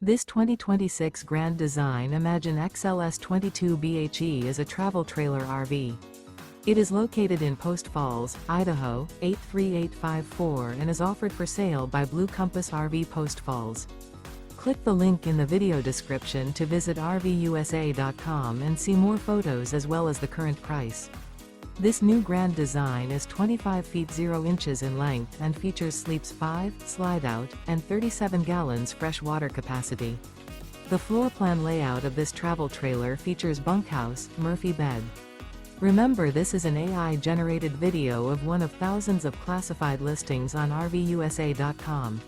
This 2026 Grand Design Imagine XLS 22BHE is a travel trailer RV. It is located in Post Falls, Idaho, 83854 and is offered for sale by Blue Compass RV Post Falls. Click the link in the video description to visit RVUSA.com and see more photos as well as the current price. This new Grand Design is 25 feet 0 inches in length and features sleeps 5, slide-out, and 37 gallons fresh water capacity. The floor plan layout of this travel trailer features bunkhouse, Murphy bed. Remember, this is an AI-generated video of one of thousands of classified listings on RVUSA.com.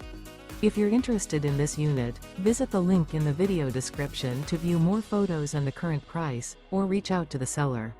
If you're interested in this unit, visit the link in the video description to view more photos and the current price, or reach out to the seller.